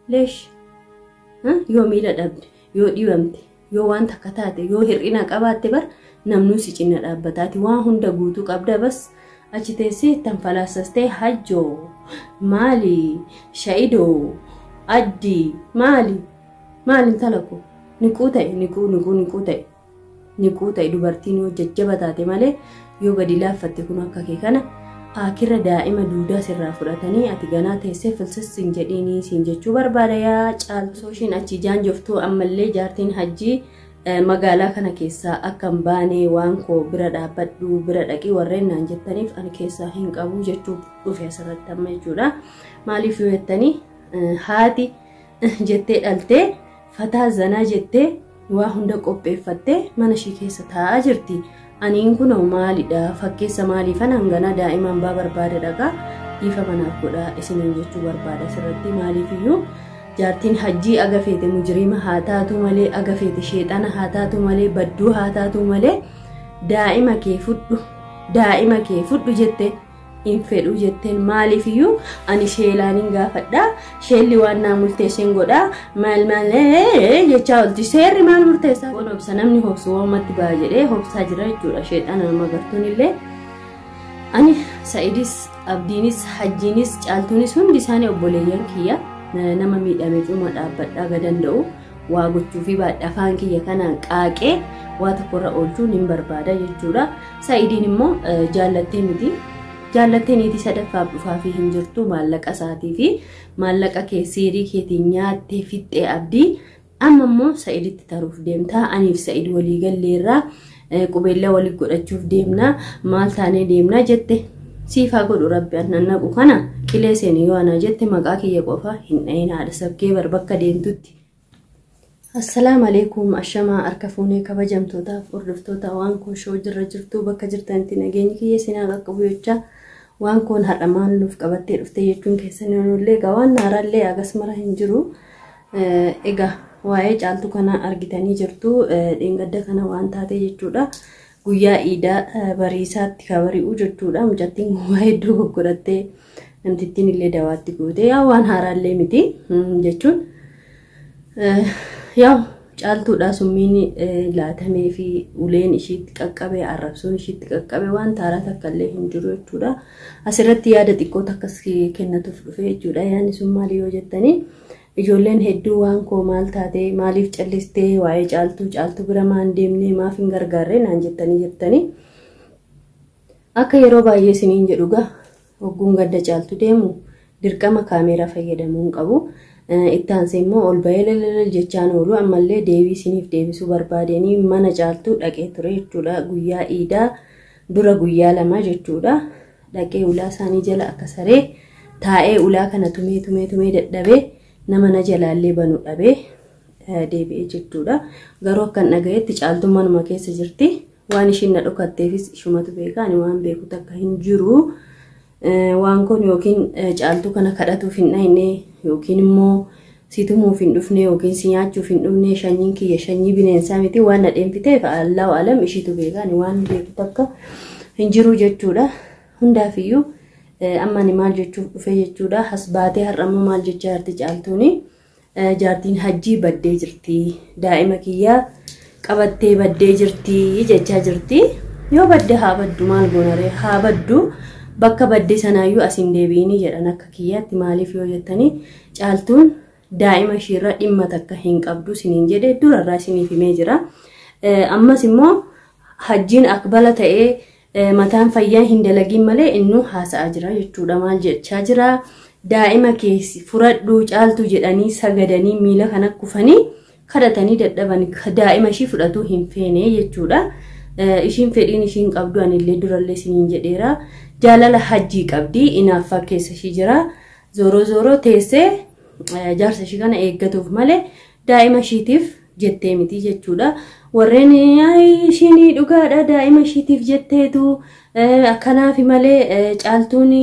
ليش يوم إلى دبد يو ديومتي يو وان تكتاتي يو هرئنا قبات بر نمنو سيچنا دابتاتي وان هندا قوتو قبدا بس أجتسي تنفلاسستي حجو مالي شايدو أدي مالي انتلقو نكوتاي dubartiin yoo jajjabataate malee yoo gadi laaffatte kun akka kee kana akira daa'ima duudaa sirraa fudhatanii ati ganaa teessee filsissin jedhanii siin jechuu barbaada yaa Caaltuu ishiin achi jaanjoftuu ammallee jaartiin hajjii magaalaa kana keessaa akkam baanee waan koo bira dhaabbadhu bira dhaqii warreen naan jettaniif ani keessaa hin qabu jechuu dhufe asirratti amma jechuudha. Maaliif yoo jettanii haati jettee dhaltee fataa zanaa jettee waa hunda qopheeffattee mana ishee keessa taa'aa jirti. Aniin kun maalidha fakkeessa maaliifan hangana daa'imaan baa barbaada dhagaa dhiifa manaaf godhaa isiniin jechuu barbaada asirratti. Maaliifiyyuu jaartiin hajjii agafeete mujriima haa taatu malee agafeete sheexana haa taatu malee badduu haa taatu malee daa'ima kee fudhu jette in fedhu jetteen maaliifiyyuu ani sheelaanin gaafadha sheelli waan naa murteessan godha maal jechaa olti seerri maal murteessaa kun obsa namni hobsu waamatti baa jedhee hobsaa jira jechuudha. Sheexana nama gartuun illee ani Sa'iidis Abdiinis Hajjiinis Caaltuunis hundi isaanii obboleeyyan kiyya nama miidhame cuma dhaabbadhaa ga danda'u waa gochuu fi baadhaa afaan kiyya kanaan qaaqee waa tokkorra oolchuu nin barbaada jechuudha. Sa'iidiin immoo jaallattee niitii sadaffaaf dhufaa fi hin jirtu maallaqa isaatii fi maallaqa kee siirii keetiin nyaattee fixxee abdii amma immoo Sa'iiditti taruuf deemtaa. Aniif Sa'iid walii galleerraa qubeellaa walii godhachuuf deemnaa maal taanee deemnaa jette siifaa godhu rabbi annaqu kana qilee seenii yoo anaa jette maqaa kiyya qofa hin dhayin haadha sabkee bakka deemtutti. Assalaamu alaykum ashamaa harka fuunee kabajamtootaaf hordoftoota waan kun shoo jirra jirtu bakka jirtanitti nageenyi kiyya sinaa qaqqabu jechaa waan kun har'a maal nuuf qabattee dhufte jechuun keessanii onollee gawaan naaraallee agas mara hin jiru. Egaa waa'ee Caaltuu kana argitanii jirtu dheengadda kana waan taate jechuudha. Guyyaa iidaa bariisaatti kabari'u jechuudha. Mucattiin waa'ee hedduu goggorattee namtittiin illee dawaatti gootee yaa waan haaraallee miti jechuun yaa Caaltuudha summiin laatamee fi uleen ishiitti qaqqabe arrabsoon ishiitti qaqqabe waan taaraa takkallee hin jiru jechuudha. Asirratti yaada xiqqoo takkas kennatuuf dhufe jechuudha. Yaadni sun maali yoo jettanii ijoolleen hedduu waan koo maal taate maaliif callistee waa'ee Caaltuu bira maan deemnee maaf hin gargaarre naan jettanii akka yeroo baay'ee isiniin jedhuga hogguun gadda Caaltuu deemu dirqama kaameeraa fayyadamuun qabu. Ittaanse immoo ol bahee jechaan oolu ammallee deebii isiniif deebisuu barbaadanii mana Caaltuu dhaqee ture jechuudha. Guyyaa iidaa dura guyyaa lama jechuudha. Dhaqee ulaa isaanii jala akka saree taa'ee ulaa kana tumee dadhabee nama na jalaallee banu dhabee deebi'ee jechuudha. Garuu akkan dhagayetti Caaltuun manuma keessa jirti. Waan ishiin na dhokatteefis ishumatu beeka. Ani waan beeku takka hin jiru. Waan kun yookiin Caaltuu kana kadhatuuf hin dhayne yookiin immoo situmuuf hin dhufne yookiin si nyaachuuf hin dhufne shanyiin kiyya shanyii bineensaa miti waan na dheemfiteef Allahu alam ishiitu beeka. Ani waan beeku takka hin jiru jechuudha. Hundaafiyyuu amma ni maal jechuuf dhufe jechuudha. Hasbaatee har'ammoo maal jechaa jirti Caaltuuni jaartiin hajjii baddee jirti. Daa'ima kiyyaa qabattee baddee jirti jechaa jirti. Yoo badde haa baddu maal goonaree haa baddu. Bakka badde sanaayyuu asin deebiinii jedhan akka kiyyaatti maaliif yoo jettanii Caaltuun daa'ima ishiirra dhimma takka hin qabdu siniin jedhee durarraa isiniif himee jira. Ammas immoo hajjiin akbala ta'ee mataan fayyaa hin dalagiin malee innuu haasa'aa jira jechuudha. Maal jechaa jira daa'ima keessi furadhuu Caaltuu jedhanii sagadanii miila kana kufanii kadhatanii dadhabanii daa'ima ishii fudhatuu hin feene jechuudha. Ishiin fedhiin ishiin qabdu anillee durallee isiniin jedheera. Jaalala hajjii qabdi inaaffaa keessa ishii jira. Zooroo teessee jaarsa ishii kana eeggatuuf malee daa'ima ishiitiif jettee miti jechuudha. Warreen ishiin dhugaadha daa'ima ishiitiif jetteetu akkanaaf malee Caaltuun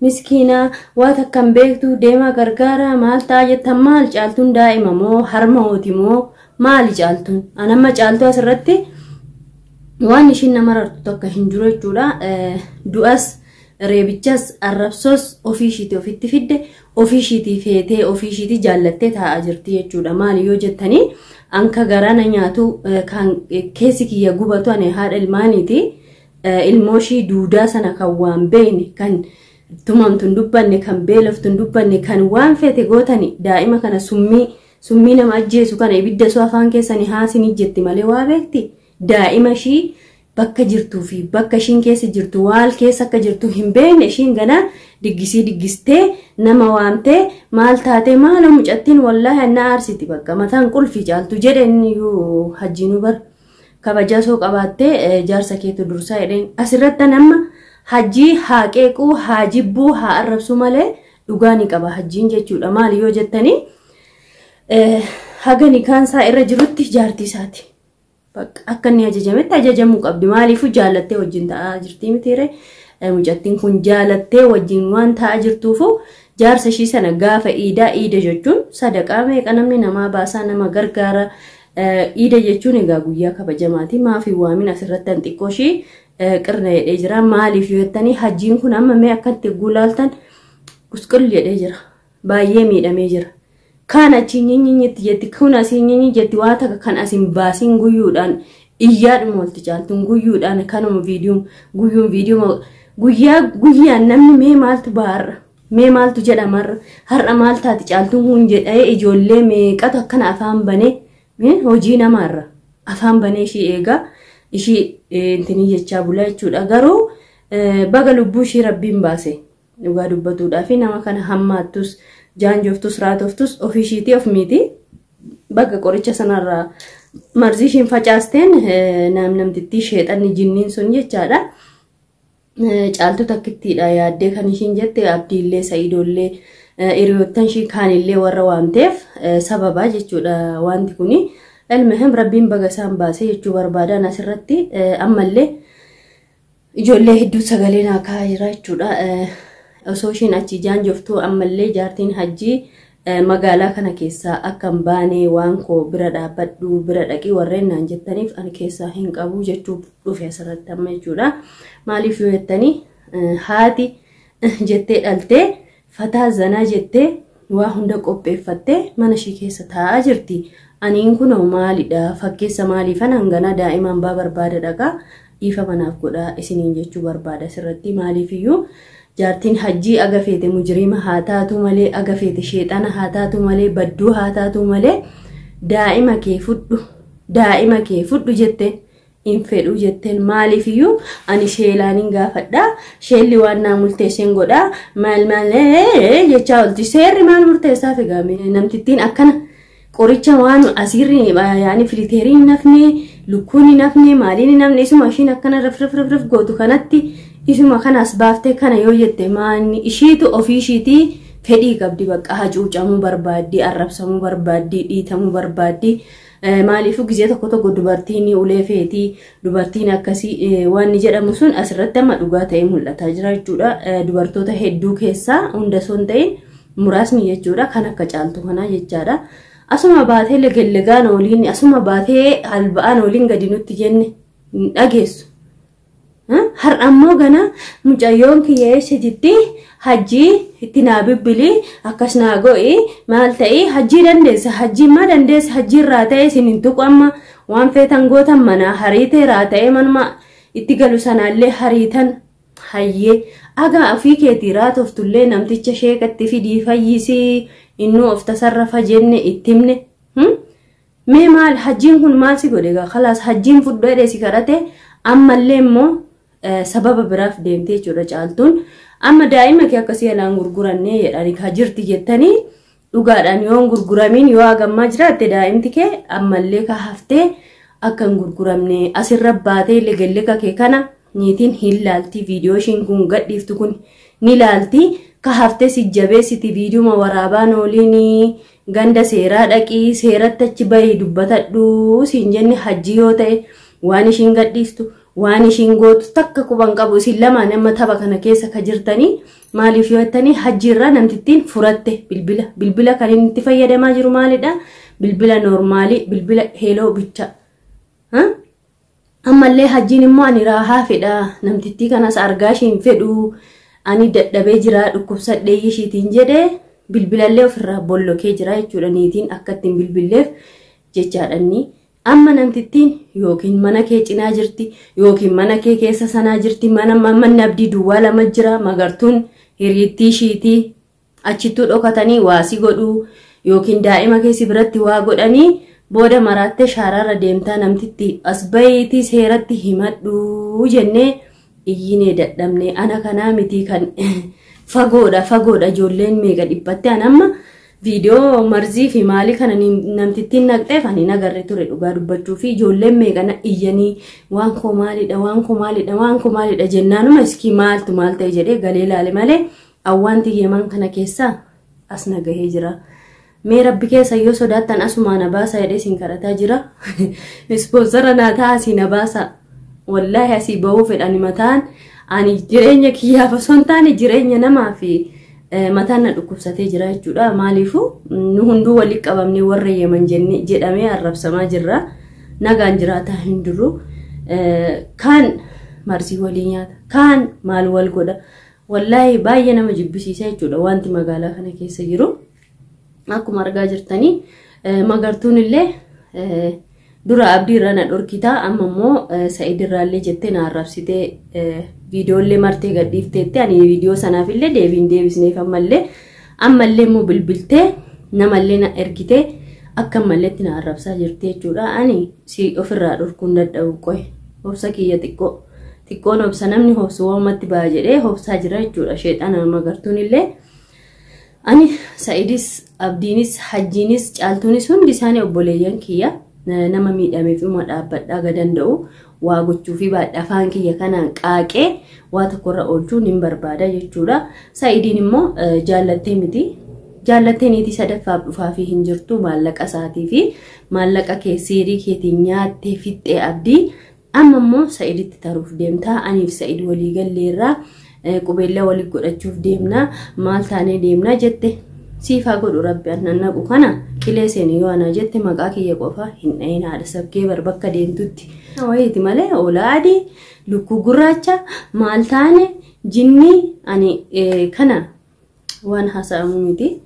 miskiina waa takkan beektu deemaa gargaara maal ta'a jettan maal Caaltuun daa'ima moo harma hooti moo maali Caaltuun? Anamma Caaltuu asirratti waan ishiin nama rartu tokko hin jiru jechuudha. Du'as reebichas arrabsos ofii ishiitii ofitti fidde ofishiitii feetee ofishiitii jaallattee taa'aa jirti jechuudha. Maali yoo jettanii anka garana nyaatu kan keessi kiyya gubatu ani haadha ilmaaniiti. Ilmooshii duudaa sana kan waan beekne kan tumamtuun dubbanne kan beeloftuun dubbanne kan waan feete gootani daa'ima kana summii nama ajjeesu kana ibidda soo afaan keessanii haasini jetti malee waa beekti. Daa'ima ishii bakka jirtuu fi bakka ishiin keessa jirtu waal keessa akka jirtu hin beekne ishiin gana diggistee nama waamtee maal taatee maala mucattiin wallaahi anna aarsiti bakka mataan qulfii caaltu jedheen yoo hajjiinu bar kabajaa soo qabaattee jaarsa keetu dursaa jedheen asirratti nama hajjii haa qeequu haa jibbuu haa arrabsu malee dhugaa ni qaba hajjiin jechuudha. Maali yoo jettanii haga nikaansaa irra jirutti jaartii isaati. Akka inni ajajametti ajajamuu qabdi. Maaliifuu jaalattee wajjin ta'aa jirti mitiire mucattiin kun jaalattee wajjin waan ta'aa jirtuufu jaarsa ishii sana gaafa iida jechuun sadaqaa meeqa namni namaa baasaa nama gargaara. Iida jechuun egaa guyyaa kabajamaati. Maafii waamin asirratti xiqqoo ishii qirna jedhee jira. Maaliif yoo jettanii hajjiin kun amma mee akkatti gulaaltan qusqul jedhee jira. Baay'ee miidhamee jira. Kan achi nyinyitti jetti kun asii nyinyi jetti waa takka kan asin baasiin guyyuudhaan iyyaadhuma walti caaltuun guyyuudhaan kanuma viidiyoo guyyaan namni mee maaltu baarra mee maaltu jedhamarra har'a maal taati caaltuun kun jedhee ijoollee meeqatu akkana afaan banee hojii namaarra afaan banee ishii eegaa ishii intinii jechaa bulaa jechuudha. Garuu baga lubbuu ishii rabbiin baase dhugaa dubbatuudhaa fi nama kana hammaattus jaanjoftus raatoftus ofishiitii of miti bakka qoricha sanarraa marzii ishiin facaasteen namtittii sheexanni jinniin sun jechaadha. Caaltu takkittiidha yaaddee kan ishiin jette abdiillee sa'iidoollee hiriyoottan ishii kaanillee warra waamteef sababaa jechuudha wanti kuni. Ilmihim rabbiin baga isaan baasee jechuu barbaadan asirratti ammallee ijoollee hedduu sagalee naa kaa'aa jira jechuudha. Osoo ishiin achi jaanjoftuu ammallee jaartiin hajjii magaalaa kana keessaa akka hin baane waan koo bira dhaabbadhu bira dhaqii warreen naan jettaniif ani keessaa hin qabu jechuu dhufe asirratti amma jechuudha. Maaliif yoo jettanii haati jettee dhaltee fataa zanaa jettee waa hunda qopheeffattee mana ishii keessa taa'aa jirti. Aniin kun maalidha fakkeessa maaliifan hangana daa'imaan baa barbaada dhaqaa dhiifa manaaf godhaa isiniin jechuu barbaada asirratti. Maaliifiyyuu jaartiin hajjii agafeete mujriima haa taatu malee agafeete sheexana haa taatu malee badduu haa taatu malee daa'ima kee fudhu jetteen hin fedhu jetteen. Maaliifiyyuu ani sheelaanin gaafadhaa sheelli waan naa murteesseen godhaa maal jechaa olti seerri maal murteessaaf egaa namtittiin akkana qoricha waan asirri yaani filiteeriin nafne lukkuun nafne maaliin nafne isuma ishiin akkana raf gootu kanatti isuma kanas baaftee kana yoo jette maanni ishiitu ofii ishiitii fedhii qabdi bakka hacuucamuu barbaaddi arrabsamuu barbaaddi dhiitamuu barbaaddi. Maaliifuu gizee tokko dubartiin ulee feetii dubartiin akkasii waan jedhamu sun asirratti amma dhugaa ta'ee mul'ataa jira jechuudha. Dubartoota hedduu keessaa hunda son ta'in muraasni jechuudha kan akka caaltu kanaa jechaadha. Asuma baatee legellegaan oliin asuma baatee alba'aan oliin gadi nutti jenne dhageessu. Har'a ammoo gana mucayyoon kiyyeessititti hajjii itti naa bibbilii akkas naa go'i maal ta'ii hajjii dandeessa hajjiin maa dandeessa hajjii irraa ta'ee isin hin tuqu amma waan feetan gootan mana hariitee irraa ta'ee manuma itti galu sanaallee hariitan hayyee agaa ofii keetii raatoftullee namticha sheeqatti fidii fayyisii innuu of tasarrafa jenne ittimne mee maal hajjiin kun maal si godhe gaa khalaas hajjiin fudhu jedhee si kadhate ammallee immoo sababa biraaf deemtee jechuudha caaltuun. Amma daa'ima kee akkasii alaan gurgurannee jedhanii kaa jirti jettanii dhugaadhaan yoo gurguramin yoo hagammaa jiraatte daa'imti kee ammallee ka haftee akka hin gurguramne asirra baatee legellega kee kana niitiin hin laalti viidiyoo ishiin kun gadhiiftu kun ni laalti ka haftee si jabeessiti viidiyooma waraabaan oliin ganda seeraa dhaqii seeratti achi bahii dubbatadhu siin jenne hajjii yoo ta'e waan ishiin gadhiiftu. Waan ishiin gootu takka quban qabu isin lama nama tapha kana keessa ka jirtanii maaliif yoo jettanii hajjiirraa namtittiin furatte bilbila kan inni itti fayyadamaa jiru maalidha bilbila normaalii bilbila heeloo bicha ammallee hajjiin immoo ani raahaa fedha namtittii kanas argaa ishiin fedhu ani dadhabee jira dhukkubsadhee ishiitiin jedhee bilbilallee ofirraa bollokee jira jechuudha niitiin akka ittiin bilbilleef jechaadhanni. Amma namtittiin yookiin mana kee cinaa jirti yookiin mana kee keessa sanaa jirti manni abdii duwwaa lama jira magartuun hiriittii shiitii achittuu dhokatanii waasi godhuu yookiin daa'ima keessi biratti waa godhanii booda maraattee shaaraarra deemtaa namtitti as bayiitii seeratti himadhuu jennee iyyinee dadhabne ana kanaa miti kan fagoodha ijoolleen meeqa dhiphatte anamma viidiyoo marzii fi maalii kana namtittiin naqxeef ani nagarre ture dhugaa dubbachuu fi ijoolleen meeqana iyyanii waan koo maalidha jennaanuma iskii maaltu maal ta'e jedhee galee ilaale malee awwaanti yeman kana keessaa as nagahee jira. Mee rabbi keessa yoo sodaattan asumaa na baasa jedhee sin kadhataa jira. Ispoonsara naa ta'a asii na baasa. Wallaahi asii bahuu fedhani mataan ani jireenya kiyyaaf osoo hin taane jireenya namaa fi mataan na dhukkubsatee jira jechuudha. Maaliifuu nu hunduu walitti qabamnee warra yeman jedhamee arrabsamaa jirra. Nagaan jiraataa hin jiru. Kaan marsii walii nyaata. Kaan maal wal godha. Wallaahi baay'ee nama jibbisiisa jechuudha wanti magaalaa kana keessa jiru. Akkuma argaa jirtanii magartuun illee dura abdii irra na dhorkitaa amma immoo Sa'id irraallee jettee na arrabsitee viidiyoolee martee gadhiifteetti ani viidiyoo sanaaf illee deebisneef ammallee immoo bilbiltee namallee na ergitee akka ammalleetti na arrabsaa jirti jechuudha. Ani si ofirraa dhorkuun dadhabu qoy obsa kiyya xiqqoon obsa namni hobsu waamatti ba'a jedhee hobsaa jira jechuudha. Sheexana magartuun illee ani Sa'idis abdiinis hajjiinis caaltuunis hundi isaanii obboleeyyan kiyya nama miidhameef immoo dhaabbadhaa gadanda'u waa gochuu fi afaan kiyya kanaan qaaqee waa tokkorra oolchuun hin barbaada jechuudha. Sa'idiin immoo jaallattee miti. Jaallattee niitii sadaffaaf dhufaa fi hin jirtu maallaqa isaatii fi maallaqa seerii keetiin nyaattee fixxee abdii amma immoo Sa'iditti taruuf deemtaa. Aniif Sa'id walii galleerraa qubeellaa walii godhachuuf deemnaa maal taanee deemnaa jette. Siifaa godhu rabbi annaqu kana qilee seenii yoo ana jette maqaa kiyya qofa hin dhayin haadha sabkee bakka deemtutti. Wayiiti malee oolaa adii lukkuu gurraacha maal taane jinni ani kana waan haasa'amu miti.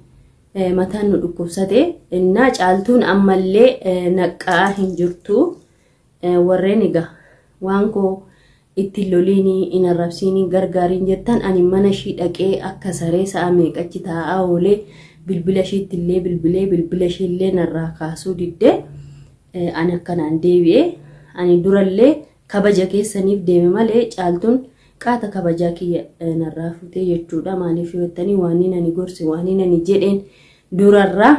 Mataan nu dhukkubsate innaa caaltuun ammallee naqqaa hin jirtu warreen egaa waan koo itti loliinii in arrabsiinii gargaariin jettan ani mana ishii dhaqee akka saree sa'a meeqachi taa'aa oolee bilbila ishiitti illee bilbila ishii illee narraa kaasuu diddee ani akkanaan deebi'ee ani durallee kabaja keessaniif deeme malee caaltuun qaata kabajaa kiyya narraa futee jechuudha. Maaliif yettanii waan ani gorse waan ani jedheen durarraa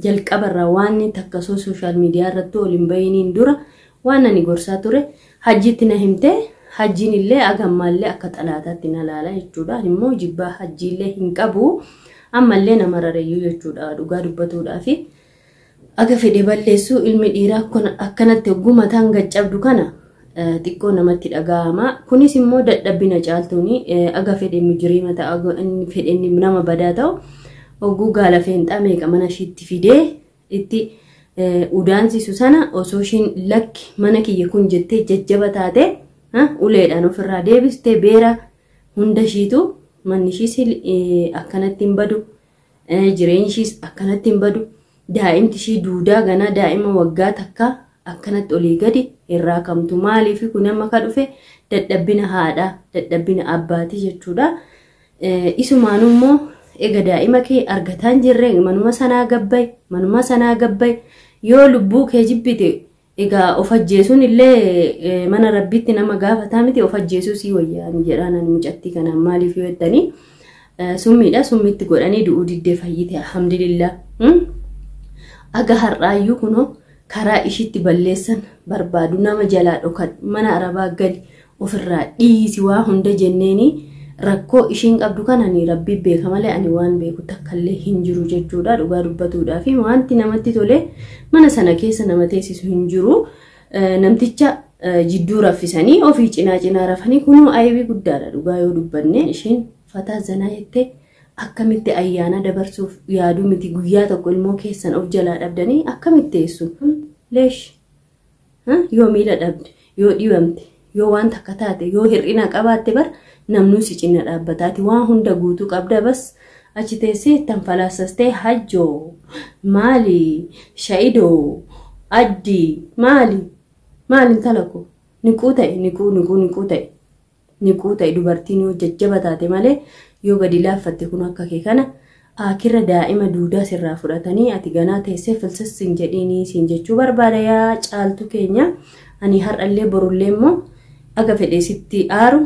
jalqabarraa waan takkasoo sooshaal miidiyaa irratti waliin bayiniin dura waan ani gorsaa ture hajjiitti na himtee hajjiin illee agammaallee akka xalaataatti na laala jechuudha. Immoo jibbaa hajjiillee hin qabu ammallee nama rareeyyuu jechuudha dhugaa dubbatuudhaa fi aga fedhe balleessuu ilmi dhiiraa akkanatti ogummataan gaccabdu kana xiqqoo namatti dhaga'ama. Kunis immoo dadhabbina caaltuuni aga fedhe mujriima ta'a inni fedhe nama badaa ta'u oguu gaala feenxaa meeqa mana ishiitti fidee itti udaansisu sana osoo ishiin lakki mana kiyya kun jettee jajjaba taate uleedhaan ofirraa deebistee beera hunda ishiitu manni ishiis akkanatti hin badu jireenyi ishiis akkanatti hin badu daa'imti ishii duudaa ganaa daa'ima waggaa takka akkanatti olii gadi irraa kamtu. Maaliif kun amma ka dhufe dadhabbina haadhaa dadhabbina abbaatii jechuudha. Isumaanuu immoo ega daa'ima kee argataan jirre manuma sanaa gabbay yoo lubbuu kee jibbite egaa of ajjeesuun illee mana rabbitti nama gaafataa miti of ajjeesuu sii wayyaani jedhaan ani mucattii kanaan maaliif yoo jettanii summiidha summitti godhanii du'uu diddee fayyite alhamdulillah. Aga har'aayyuu kunoo karaa ishiitti balleessan barbaadu nama jalaa dhokan mana arabaa gali ofirraa dhiisi waa hunda jenneeni rakkoo ishiin qabdu kanani rabbi beeka malee ani waan beeku takkallee hin jiru jechuudha dhugaa dubbatuudhaa fi wanti namatti tole mana sana keessa nama teessisu hin jiru. Namticha jidduu raffisanii ofii cinaa rafanii kunuu aybii guddaadha dhugaa yoo dubbanne. Ishiin fataa zanaa jettee akkamitti ayyaana dabarsuuf yaaduu miti guyyaa tokko ilmoo keessan of jalaa dhabdanii akkamitti teessu leesh yoo miila dhabde yoo dhibamte yoo waan takka taate yoo hir'ina qabaatte bar namnu si cina dhaabbataati waan hunda guutuu qabda bas achi teessee ittan falaasastee hajjoo maali sha'idoo addi maali talako niquu ta'e dubartiin yoo jajjaba taate malee yoo gadi laaffatte kun akka kee kana akirra daa'ima duudaa sirraa fudhatanii ati ganaa teessee filsissin jedhiinii siin jechuu barbaada yaa caaltu keenya. Ani har'allee borullee immoo aga fedhee sitti aaru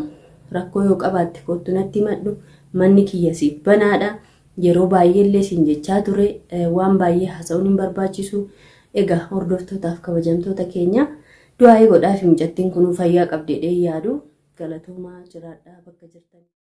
rakkoo yoo qabaatte kottu natti maddu manni kiyya siif banaadha. Yeroo baay'eellee siin jechaa ture waan baay'ee haasa'uun hin barbaachisu. Egaa hordoftootaaf kabajamtoota keenya du'aa godhaaf mucattiin kun fayyaa qabdeedhee yaadu galatoomaa jiraadhaa bakka jirtan.